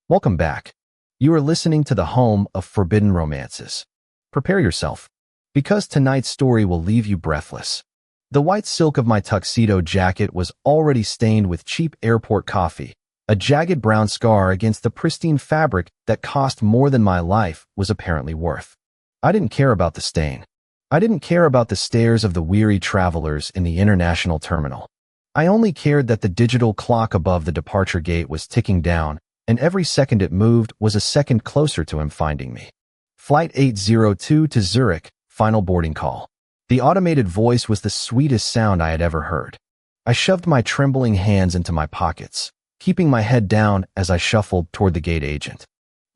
Welcome back. You are listening to the home of forbidden romances. Prepare yourself, because tonight's story will leave you breathless. The white silk of my tuxedo jacket was already stained with cheap airport coffee. A jagged brown scar against the pristine fabric that cost more than my life was apparently worth. I didn't care about the stain. I didn't care about the stares of the weary travelers in the international terminal. I only cared that the digital clock above the departure gate was ticking down, and every second it moved was a second closer to him finding me. Flight 802 to Zurich, final boarding call. The automated voice was the sweetest sound I had ever heard. I shoved my trembling hands into my pockets, keeping my head down as I shuffled toward the gate agent.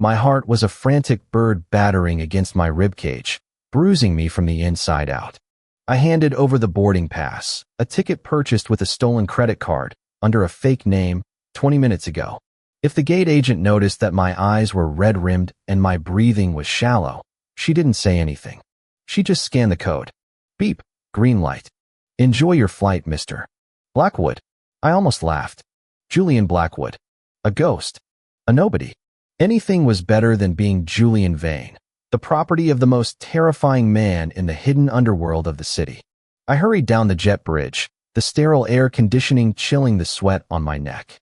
My heart was a frantic bird battering against my ribcage, bruising me from the inside out. I handed over the boarding pass, a ticket purchased with a stolen credit card, under a fake name, 20 minutes ago. If the gate agent noticed that my eyes were red-rimmed and my breathing was shallow, she didn't say anything. She just scanned the code. Beep, green light. Enjoy your flight, Mr. Blackwood. I almost laughed. Julian Blackwood. A ghost. A nobody. Anything was better than being Julian Vane, the property of the most terrifying man in the hidden underworld of the city. I hurried down the jet bridge, the sterile air conditioning chilling the sweat on my neck.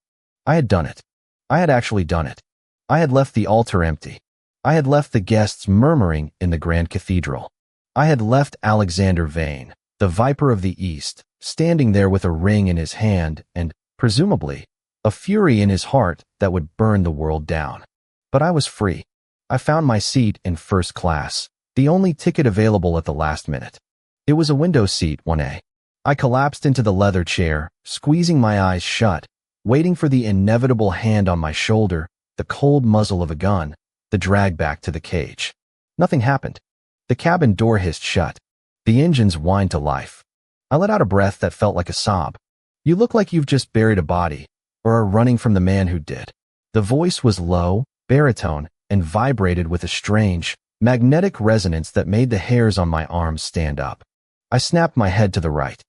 I had done it. I had actually done it. I had left the altar empty. I had left the guests murmuring in the grand cathedral. I had left Alexander Vane, the Viper of the East, standing there with a ring in his hand and, presumably, a fury in his heart that would burn the world down. But I was free. I found my seat in first class, the only ticket available at the last minute. It was a window seat, 1A. I collapsed into the leather chair, squeezing my eyes shut, waiting for the inevitable hand on my shoulder, the cold muzzle of a gun, the drag back to the cage. Nothing happened. The cabin door hissed shut. The engines whined to life. I let out a breath that felt like a sob. You look like you've just buried a body, or are running from the man who did. The voice was low, baritone, and vibrated with a strange, magnetic resonance that made the hairs on my arms stand up. I snapped my head to the right.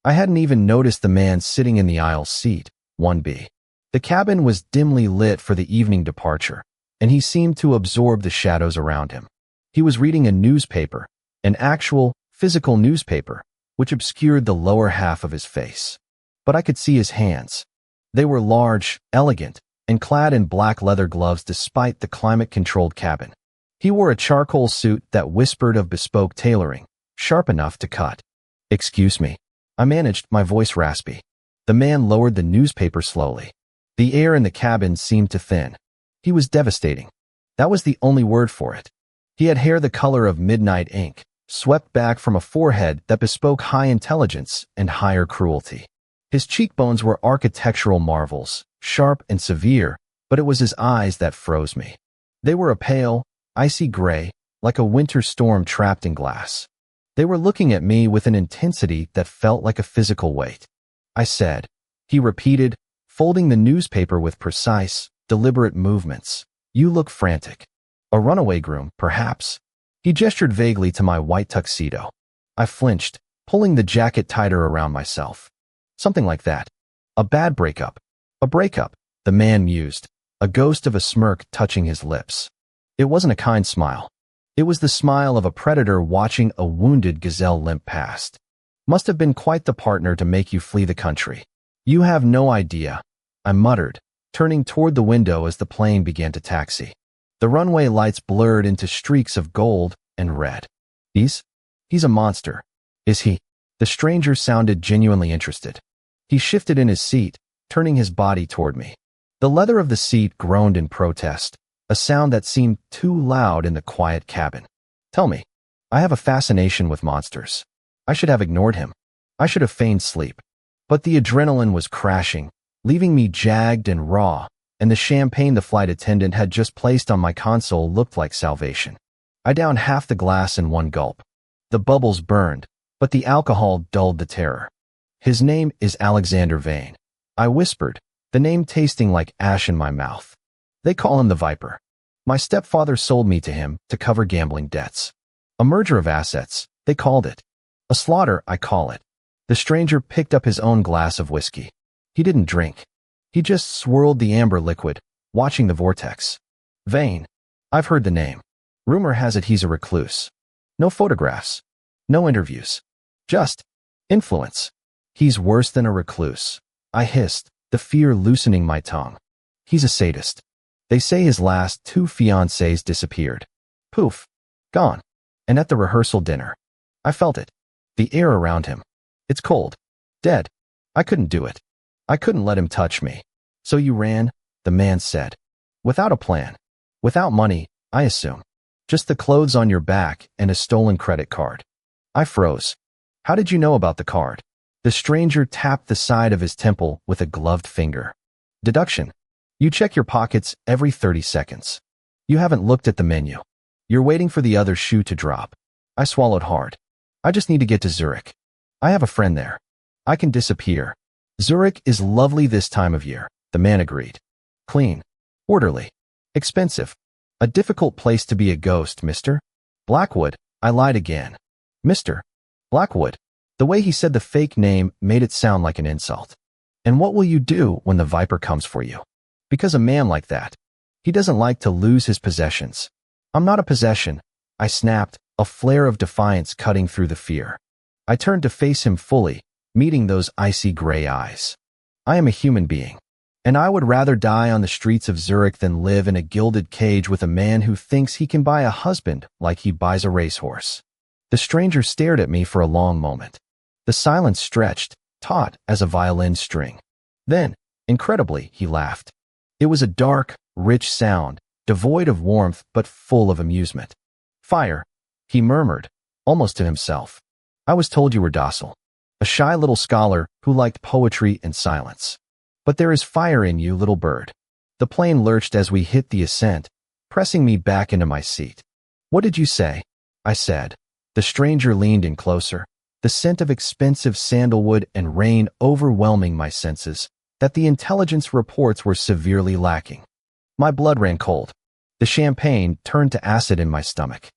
I hadn't even noticed the man sitting in the aisle seat, 1B. The cabin was dimly lit for the evening departure, and he seemed to absorb the shadows around him. He was reading a newspaper, an actual, physical newspaper, which obscured the lower half of his face. But I could see his hands. They were large, elegant, and clad in black leather gloves despite the climate-controlled cabin. He wore a charcoal suit that whispered of bespoke tailoring, sharp enough to cut. Excuse me. I managed, my voice raspy. The man lowered the newspaper slowly. The air in the cabin seemed to thin. He was devastating. That was the only word for it. He had hair the color of midnight ink, swept back from a forehead that bespoke high intelligence and higher cruelty. His cheekbones were architectural marvels, sharp and severe, but it was his eyes that froze me. They were a pale, icy gray, like a winter storm trapped in glass. They were looking at me with an intensity that felt like a physical weight. I said. He repeated, folding the newspaper with precise, deliberate movements. You look frantic. A runaway groom, perhaps. He gestured vaguely to my white tuxedo. I flinched, pulling the jacket tighter around myself. Something like that. A bad breakup. A breakup, the man mused, a ghost of a smirk touching his lips. It wasn't a kind smile. It was the smile of a predator watching a wounded gazelle limp past. Must have been quite the partner to make you flee the country. You have no idea, I muttered, turning toward the window as the plane began to taxi. The runway lights blurred into streaks of gold and red. He's a monster. Is he? The stranger sounded genuinely interested. He shifted in his seat, turning his body toward me. The leather of the seat groaned in protest, a sound that seemed too loud in the quiet cabin. Tell me, I have a fascination with monsters. I should have ignored him. I should have feigned sleep. But the adrenaline was crashing, leaving me jagged and raw, and the champagne the flight attendant had just placed on my console looked like salvation. I downed half the glass in one gulp. The bubbles burned, but the alcohol dulled the terror. His name is Alexander Vane. I whispered, the name tasting like ash in my mouth. They call him the Viper. My stepfather sold me to him to cover gambling debts. A merger of assets, they called it. A slaughter, I call it. The stranger picked up his own glass of whiskey. He didn't drink. He just swirled the amber liquid, watching the vortex. Vane. I've heard the name. Rumor has it he's a recluse. No photographs. No interviews. Just influence. He's worse than a recluse. I hissed, the fear loosening my tongue. He's a sadist. They say his last 2 fiancées disappeared. Poof. Gone. And at the rehearsal dinner. I felt it. The air around him. It's cold. Dead. I couldn't do it. I couldn't let him touch me. So you ran, the man said. Without a plan. Without money, I assume. Just the clothes on your back and a stolen credit card. I froze. How did you know about the card? The stranger tapped the side of his temple with a gloved finger. Deduction. You check your pockets every 30 seconds. You haven't looked at the menu. You're waiting for the other shoe to drop. I swallowed hard. I just need to get to Zurich. I have a friend there. I can disappear. Zurich is lovely this time of year, the man agreed. Clean. Orderly. Expensive. A difficult place to be a ghost, Mr. Blackwood. I lied again. Mr. Blackwood. The way he said the fake name made it sound like an insult. And what will you do when the viper comes for you? Because a man like that, he doesn't like to lose his possessions. I'm not a possession, I snapped, a flare of defiance cutting through the fear. I turned to face him fully, meeting those icy gray eyes. I am a human being, and I would rather die on the streets of Zurich than live in a gilded cage with a man who thinks he can buy a husband like he buys a racehorse. The stranger stared at me for a long moment. The silence stretched, taut as a violin string. Then, incredibly, he laughed. It was a dark, rich sound, devoid of warmth but full of amusement. Fire, he murmured, almost to himself. I was told you were docile. A shy little scholar who liked poetry and silence. But there is fire in you, little bird. The plane lurched as we hit the ascent, pressing me back into my seat. What did you say? I said. The stranger leaned in closer, the scent of expensive sandalwood and rain overwhelming my senses, that the intelligence reports were severely lacking. My blood ran cold. The champagne turned to acid in my stomach.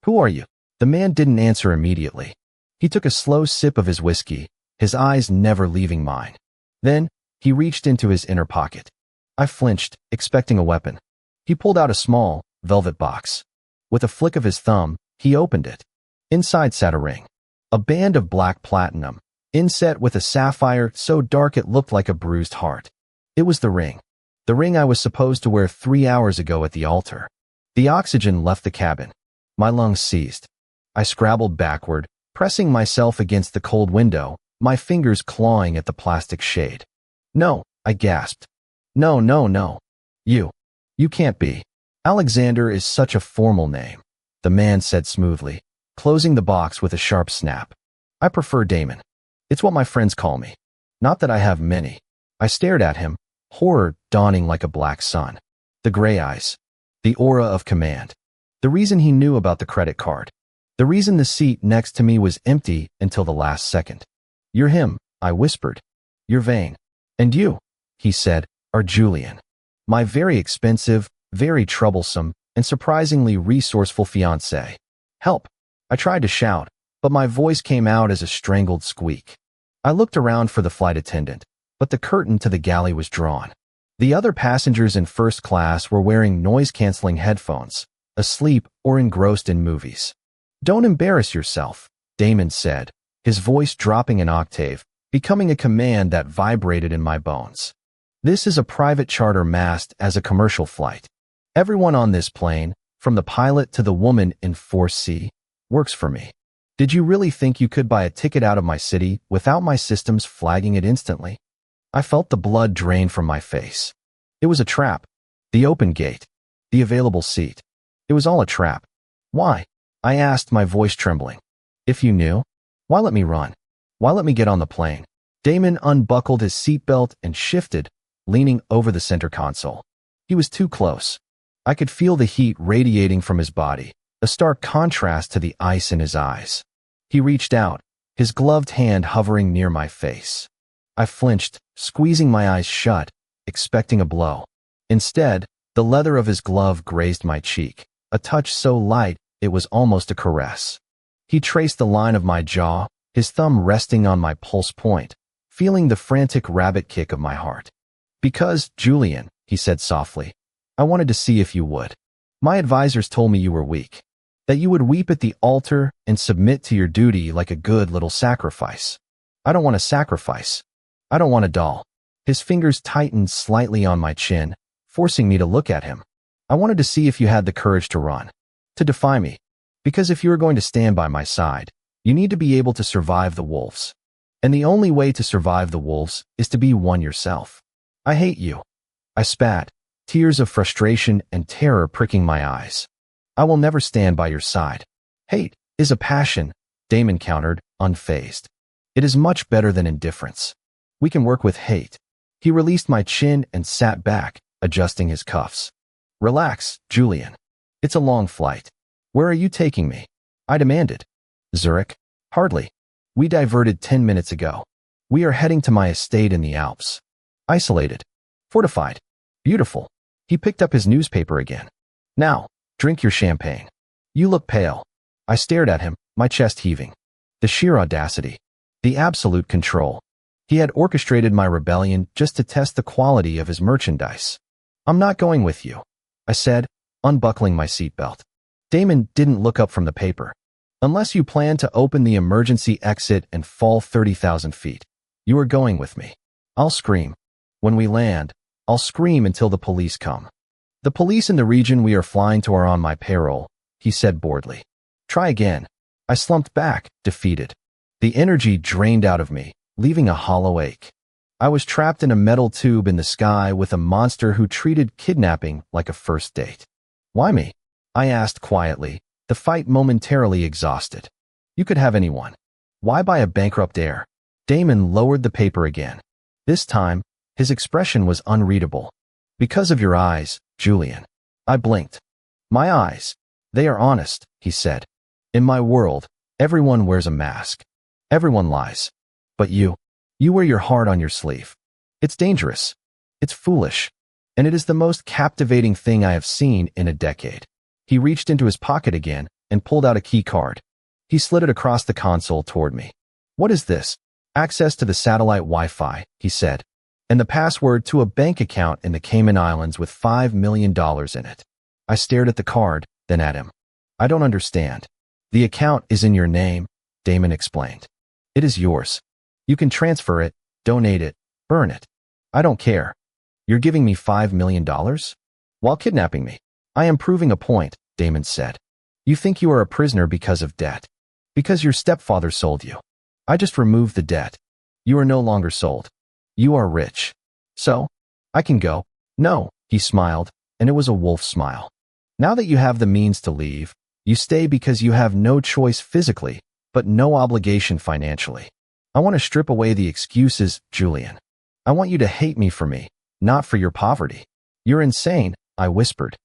Who are you? The man didn't answer immediately. He took a slow sip of his whiskey, his eyes never leaving mine. Then, he reached into his inner pocket. I flinched, expecting a weapon. He pulled out a small, velvet box. With a flick of his thumb, he opened it. Inside sat a ring. A band of black platinum, inset with a sapphire so dark it looked like a bruised heart. It was the ring. The ring I was supposed to wear 3 hours ago at the altar. The oxygen left the cabin. My lungs seized. I scrabbled backward, pressing myself against the cold window, my fingers clawing at the plastic shade. No, I gasped. No, no, no. You can't be. Alexander is such a formal name, the man said smoothly, closing the box with a sharp snap. I prefer Damon. It's what my friends call me. Not that I have many. I stared at him, horror dawning like a black sun. The gray eyes. The aura of command. The reason he knew about the credit card. The reason the seat next to me was empty until the last second. You're him, I whispered. You're Vane. And you, he said, are Julian. My very expensive, very troublesome, and surprisingly resourceful fiancé. Help. I tried to shout, but my voice came out as a strangled squeak. I looked around for the flight attendant, but the curtain to the galley was drawn. The other passengers in first class were wearing noise-canceling headphones, asleep or engrossed in movies. Don't embarrass yourself, Damon said, his voice dropping an octave, becoming a command that vibrated in my bones. This is a private charter masked as a commercial flight. Everyone on this plane, from the pilot to the woman in 4C, works for me. Did you really think you could buy a ticket out of my city without my systems flagging it instantly? I felt the blood drain from my face. It was a trap. The open gate. The available seat. It was all a trap. Why? I asked, my voice trembling. If you knew, why let me run? Why let me get on the plane? Damon unbuckled his seatbelt and shifted, leaning over the center console. He was too close. I could feel the heat radiating from his body, a stark contrast to the ice in his eyes. He reached out, his gloved hand hovering near my face. I flinched, squeezing my eyes shut, expecting a blow. Instead, the leather of his glove grazed my cheek, a touch so light it was almost a caress. He traced the line of my jaw, his thumb resting on my pulse point, feeling the frantic rabbit kick of my heart. Because, Julian, he said softly, I wanted to see if you would. My advisors told me you were weak, that you would weep at the altar and submit to your duty like a good little sacrifice. I don't want a sacrifice. I don't want a doll. His fingers tightened slightly on my chin, forcing me to look at him. I wanted to see if you had the courage to run, to defy me. Because if you are going to stand by my side, you need to be able to survive the wolves. And the only way to survive the wolves is to be one yourself. I hate you. I spat, tears of frustration and terror pricking my eyes. I will never stand by your side. Hate is a passion, Damon countered, unfazed. It is much better than indifference. We can work with hate. He released my chin and sat back, adjusting his cuffs. Relax, Julian. It's a long flight. Where are you taking me? I demanded. Zurich? Hardly. We diverted 10 minutes ago. We are heading to my estate in the Alps. Isolated. Fortified. Beautiful. He picked up his newspaper again. Now, drink your champagne. You look pale. I stared at him, my chest heaving. The sheer audacity. The absolute control. He had orchestrated my rebellion just to test the quality of his merchandise. I'm not going with you, I said, unbuckling my seatbelt. Damon didn't look up from the paper. Unless you plan to open the emergency exit and fall 30,000 feet, you are going with me. I'll scream. When we land, I'll scream until the police come. The police in the region we are flying to are on my payroll, he said boredly. Try again. I slumped back, defeated. The energy drained out of me, leaving a hollow ache. I was trapped in a metal tube in the sky with a monster who treated kidnapping like a first date. Why me? I asked quietly, the fight momentarily exhausted. You could have anyone. Why buy a bankrupt heir? Damon lowered the paper again. This time, his expression was unreadable. Because of your eyes, Julian. I blinked. My eyes. They are honest, he said. In my world, everyone wears a mask. Everyone lies. But you wear your heart on your sleeve. It's dangerous. It's foolish. And it is the most captivating thing I have seen in a decade. He reached into his pocket again and pulled out a key card. He slid it across the console toward me. What is this? Access to the satellite Wi-Fi, he said, and the password to a bank account in the Cayman Islands with $5 million in it. I stared at the card, then at him. I don't understand. The account is in your name, Damon explained. It is yours. You can transfer it, donate it, burn it. I don't care. You're giving me $5 million? While kidnapping me. I am proving a point, Damon said. You think you are a prisoner because of debt. Because your stepfather sold you. I just removed the debt. You are no longer sold. You are rich. So, I can go. No, he smiled, and it was a wolf smile. Now that you have the means to leave, you stay because you have no choice physically, but no obligation financially. I want to strip away the excuses, Julian. I want you to hate me for me, not for your poverty. You're insane, I whispered.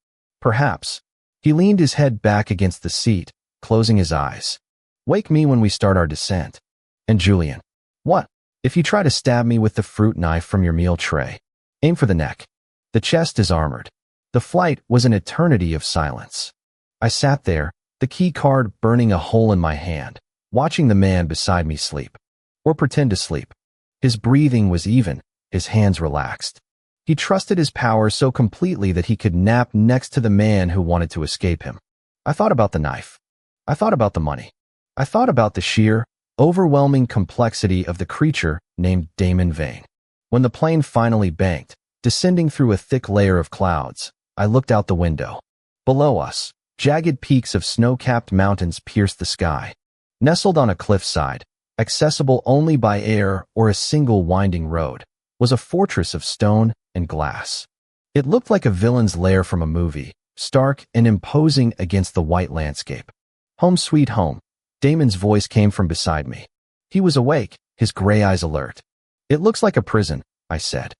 Perhaps. He leaned his head back against the seat, closing his eyes. Wake me when we start our descent. And Julian. What? If you try to stab me with the fruit knife from your meal tray, aim for the neck. The chest is armored. The flight was an eternity of silence. I sat there, the key card burning a hole in my hand, watching the man beside me sleep. Or pretend to sleep. His breathing was even, his hands relaxed. He trusted his power so completely that he could nap next to the man who wanted to escape him. I thought about the knife. I thought about the money. I thought about the sheer, overwhelming complexity of the creature named Damon Vane. When the plane finally banked, descending through a thick layer of clouds, I looked out the window. Below us, jagged peaks of snow-capped mountains pierced the sky. Nestled on a cliffside, accessible only by air or a single winding road, was a fortress of stone and glass. It looked like a villain's lair from a movie, stark and imposing against the white landscape. Home sweet home. Damon's voice came from beside me. He was awake, his gray eyes alert. It looks like a prison, I said.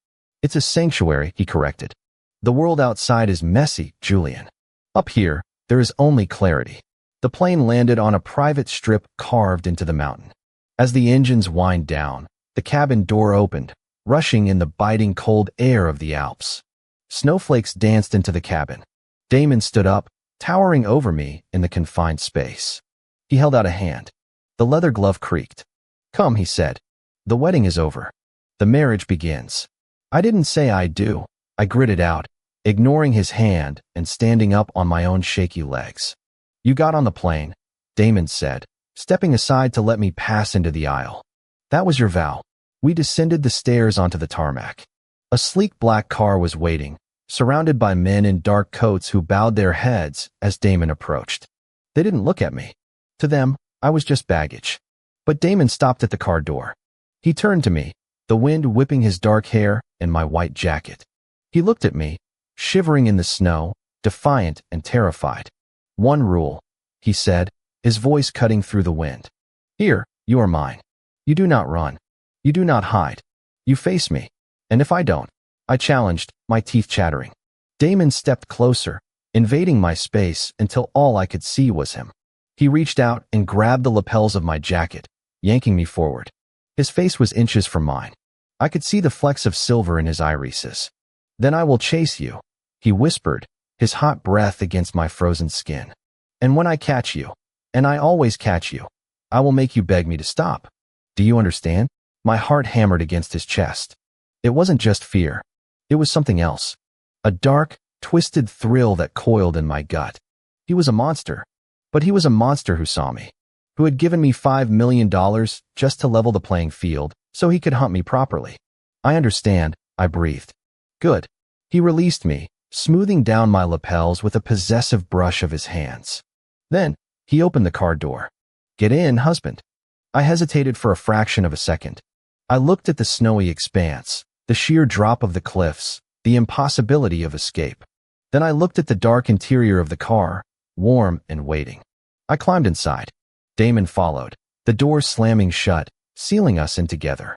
It's a sanctuary, he corrected. The world outside is messy, Julian. Up here, there is only clarity. The plane landed on a private strip carved into the mountain. As the engines whined down, the cabin door opened, rushing in the biting cold air of the Alps. Snowflakes danced into the cabin. Damon stood up, towering over me in the confined space. He held out a hand. The leather glove creaked. Come, he said. The wedding is over. The marriage begins. I didn't say I do. I gritted out. ignoring his hand and standing up on my own shaky legs. "You got on the plane," Damon said, stepping aside to let me pass into the aisle. "That was your vow." We descended the stairs onto the tarmac. A sleek black car was waiting, surrounded by men in dark coats who bowed their heads as Damon approached. They didn't look at me. To them, I was just baggage. But Damon stopped at the car door. He turned to me, the wind whipping his dark hair and my white jacket. He looked at me, shivering in the snow, defiant and terrified. "One rule," he said, his voice cutting through the wind. "Here, you are mine. You do not run. You do not hide. You face me. And if I don't," I challenged, my teeth chattering. Damon stepped closer, invading my space until all I could see was him. He reached out and grabbed the lapels of my jacket, yanking me forward. His face was inches from mine. I could see the flecks of silver in his irises. "Then I will chase you," he whispered, his hot breath against my frozen skin. "And when I catch you, and I always catch you, I will make you beg me to stop. Do you understand?" My heart hammered against his chest. It wasn't just fear. It was something else. A dark, twisted thrill that coiled in my gut. He was a monster. But he was a monster who saw me. Who had given me $5 million just to level the playing field so he could hunt me properly. "I understand," I breathed. "Good." He released me, smoothing down my lapels with a possessive brush of his hands. Then, he opened the car door. "Get in, husband." I hesitated for a fraction of a second. I looked at the snowy expanse, the sheer drop of the cliffs, the impossibility of escape. Then I looked at the dark interior of the car, warm and waiting. I climbed inside. Damon followed, the door slamming shut, sealing us in together.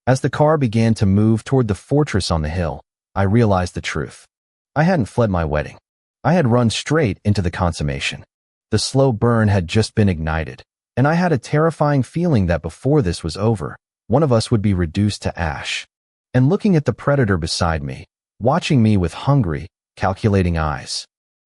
As the car began to move toward the fortress on the hill, I realized the truth. I hadn't fled my wedding. I had run straight into the consummation. The slow burn had just been ignited, and I had a terrifying feeling that before this was over, one of us would be reduced to ash. And looking at the predator beside me, watching me with hungry, calculating eyes,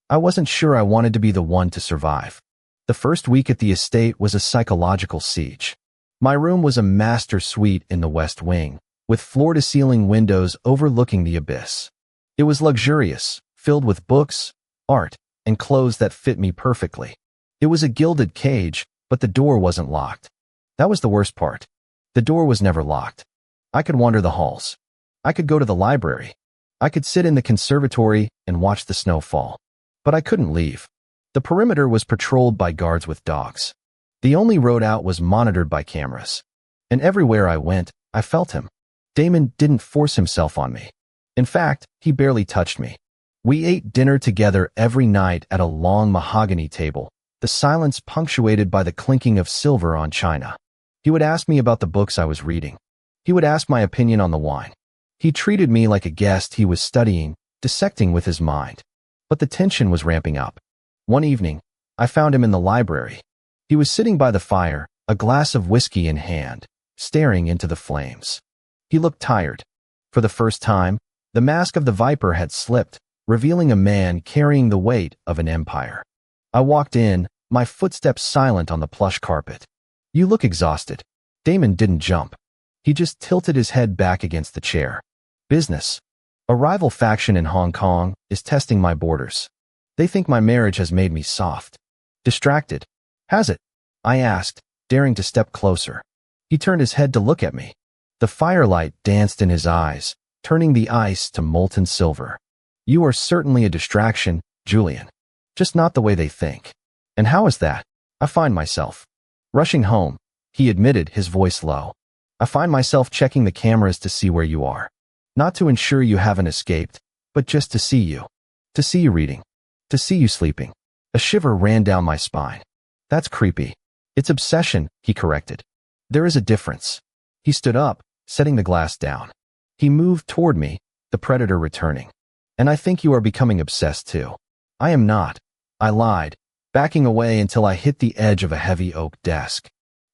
I wasn't sure I wanted to be the one to survive. The first week at the estate was a psychological siege. My room was a master suite in the West Wing, with floor-to-ceiling windows overlooking the abyss. It was luxurious, filled with books, art, and clothes that fit me perfectly. It was a gilded cage, but the door wasn't locked. That was the worst part. The door was never locked. I could wander the halls. I could go to the library. I could sit in the conservatory and watch the snow fall. But I couldn't leave. The perimeter was patrolled by guards with dogs. The only road out was monitored by cameras. And everywhere I went, I felt him. Damon didn't force himself on me. In fact, he barely touched me. We ate dinner together every night at a long mahogany table, the silence punctuated by the clinking of silver on china. He would ask me about the books I was reading. He would ask my opinion on the wine. He treated me like a guest he was studying, dissecting with his mind. But the tension was ramping up. One evening, I found him in the library. He was sitting by the fire, a glass of whiskey in hand, staring into the flames. He looked tired. For the first time, the mask of the viper had slipped, revealing a man carrying the weight of an empire. I walked in, my footsteps silent on the plush carpet. "You look exhausted." Damon didn't jump. He just tilted his head back against the chair. "Business. A rival faction in Hong Kong is testing my borders. They think my marriage has made me soft. Distracted. Has it?" I asked, daring to step closer. He turned his head to look at me. The firelight danced in his eyes, turning the ice to molten silver. "You are certainly a distraction, Julian. Just not the way they think." "And how is that?" "I find myself rushing home," he admitted, his voice low. "I find myself checking the cameras to see where you are. Not to ensure you haven't escaped, but just to see you. To see you reading. To see you sleeping." A shiver ran down my spine. "That's creepy." "It's obsession," he corrected. "There is a difference." He stood up, setting the glass down. He moved toward me, the predator returning. "And I think you are becoming obsessed too." "I am not," I lied, backing away until I hit the edge of a heavy oak desk.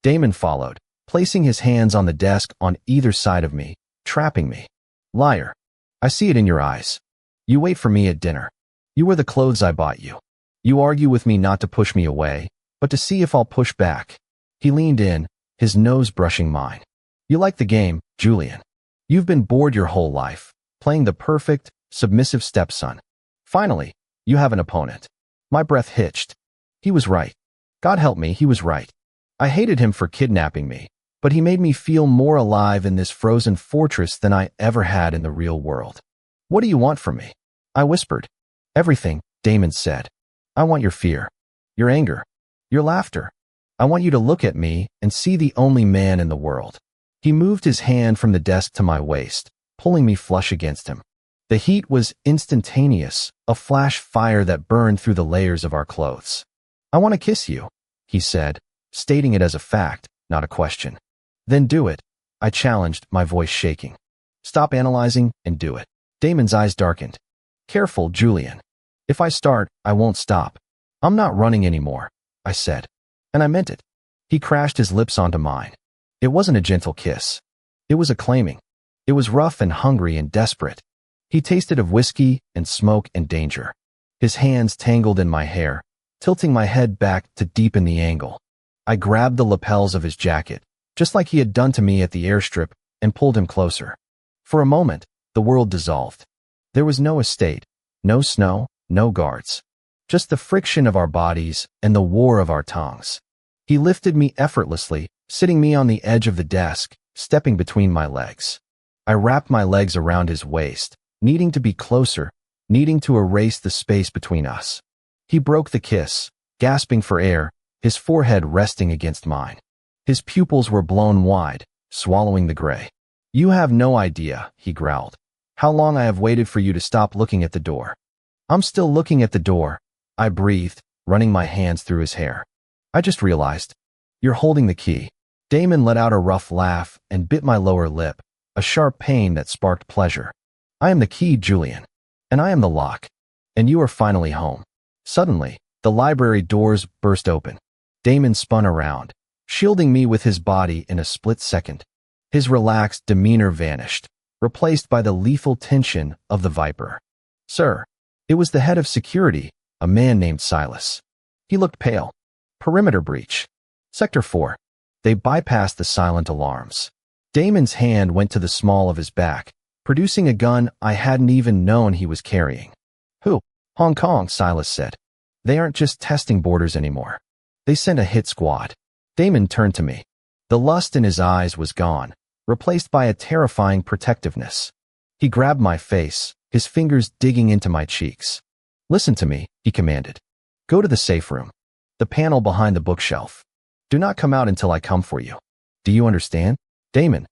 Damon followed, placing his hands on the desk on either side of me, trapping me. "Liar. I see it in your eyes. You wait for me at dinner. You wear the clothes I bought you. You argue with me not to push me away, but to see if I'll push back." He leaned in, his nose brushing mine. "You like the game, Julian. You've been bored your whole life, playing the perfect, submissive stepson. Finally, you have an opponent. My breath hitched. He was right. God help me, he was right. I hated him for kidnapping me, but he made me feel more alive in this frozen fortress than I ever had in the real world. What do you want from me? I whispered. Everything, Damon said. I want your fear, your anger, your laughter. I want you to look at me and see the only man in the world. He moved his hand from the desk to my waist, pulling me flush against him. The heat was instantaneous, a flash fire that burned through the layers of our clothes. I want to kiss you, he said, stating it as a fact, not a question. Then do it, I challenged, my voice shaking. Stop analyzing and do it. Damon's eyes darkened. Careful, Julian. If I start, I won't stop. I'm not running anymore, I said. And I meant it. He crashed his lips onto mine. It wasn't a gentle kiss. It was a claiming. It was rough and hungry and desperate. He tasted of whiskey and smoke and danger. His hands tangled in my hair, tilting my head back to deepen the angle. I grabbed the lapels of his jacket, just like he had done to me at the airstrip, and pulled him closer. For a moment, the world dissolved. There was no estate, no snow, no guards. Just the friction of our bodies and the war of our tongues. He lifted me effortlessly, sitting me on the edge of the desk, stepping between my legs. I wrapped my legs around his waist, needing to be closer, needing to erase the space between us. He broke the kiss, gasping for air, his forehead resting against mine. His pupils were blown wide, swallowing the gray. You have no idea, he growled, how long I have waited for you to stop looking at the door. I'm still looking at the door, I breathed, running my hands through his hair. I just realized. You're holding the key. Damon let out a rough laugh and bit my lower lip, a sharp pain that sparked pleasure. I am the key, Julian. And I am the lock. And you are finally home. Suddenly, the library doors burst open. Damon spun around, shielding me with his body in a split second. His relaxed demeanor vanished, replaced by the lethal tension of the Viper. Sir, it was the head of security, a man named Silas. He looked pale. Perimeter breach. Sector 4. They bypassed the silent alarms. Damon's hand went to the small of his back, producing a gun I hadn't even known he was carrying. Who? Hong Kong, Silas said. They aren't just testing borders anymore. They sent a hit squad. Damon turned to me. The lust in his eyes was gone, replaced by a terrifying protectiveness. He grabbed my face, his fingers digging into my cheeks. Listen to me, he commanded. Go to the safe room. The panel behind the bookshelf. Do not come out until I come for you. Do you understand? Damon.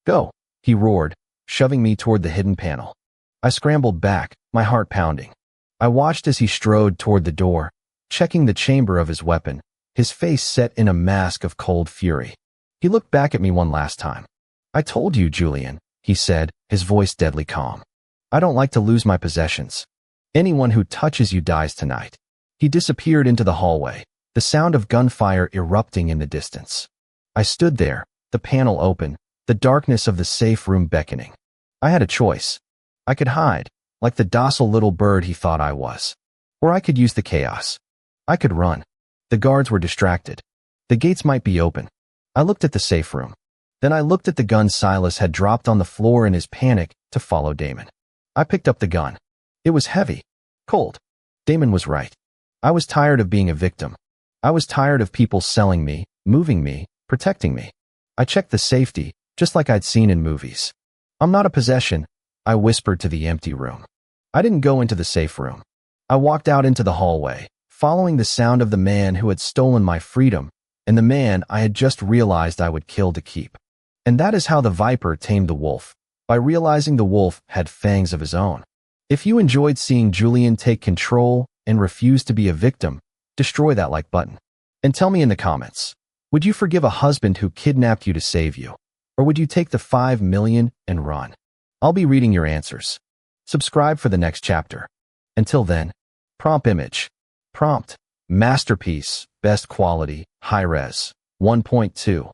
Go, he roared, shoving me toward the hidden panel. I scrambled back, my heart pounding. I watched as he strode toward the door, checking the chamber of his weapon, his face set in a mask of cold fury. He looked back at me one last time. I told you, Julian, he said, his voice deadly calm. I don't like to lose my possessions. Anyone who touches you dies tonight. He disappeared into the hallway, the sound of gunfire erupting in the distance. I stood there, the panel open, the darkness of the safe room beckoning. I had a choice. I could hide, like the docile little bird he thought I was. Or I could use the chaos. I could run. The guards were distracted. The gates might be open. I looked at the safe room. Then I looked at the gun Silas had dropped on the floor in his panic to follow Damon. I picked up the gun. It was heavy. Cold. Damon was right. I was tired of being a victim. I was tired of people selling me, moving me, protecting me. I checked the safety, just like I'd seen in movies. I'm not a possession, I whispered to the empty room. I didn't go into the safe room. I walked out into the hallway, following the sound of the man who had stolen my freedom, and the man I had just realized I would kill to keep. And that is how the Viper tamed the wolf, by realizing the wolf had fangs of his own. If you enjoyed seeing Julian take control and refuse to be a victim, destroy that like button. And tell me in the comments, would you forgive a husband who kidnapped you to save you? Or would you take the 5 million and run? I'll be reading your answers. Subscribe for the next chapter. Until then, prompt image. Prompt, masterpiece, best quality, high-res, 1.2.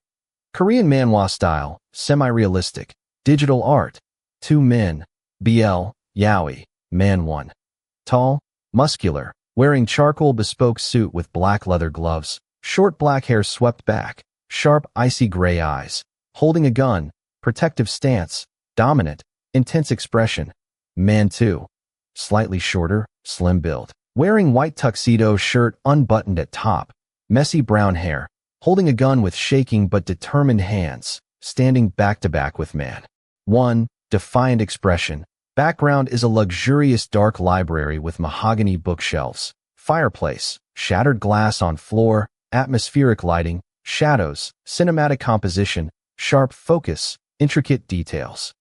Korean manhwa style, semi-realistic, digital art. 2 men, BL, Yaoi, man 1. Tall, muscular, wearing charcoal bespoke suit with black leather gloves, short black hair swept back, sharp icy gray eyes, holding a gun, protective stance, dominant, intense expression. Man 2. slightly shorter, slim build. Wearing white tuxedo shirt unbuttoned at top, messy brown hair, holding a gun with shaking but determined hands, standing back-to-back with man. 1. Defiant expression. Background is a luxurious dark library with mahogany bookshelves, fireplace, shattered glass on floor, atmospheric lighting, shadows, cinematic composition, sharp focus, intricate details.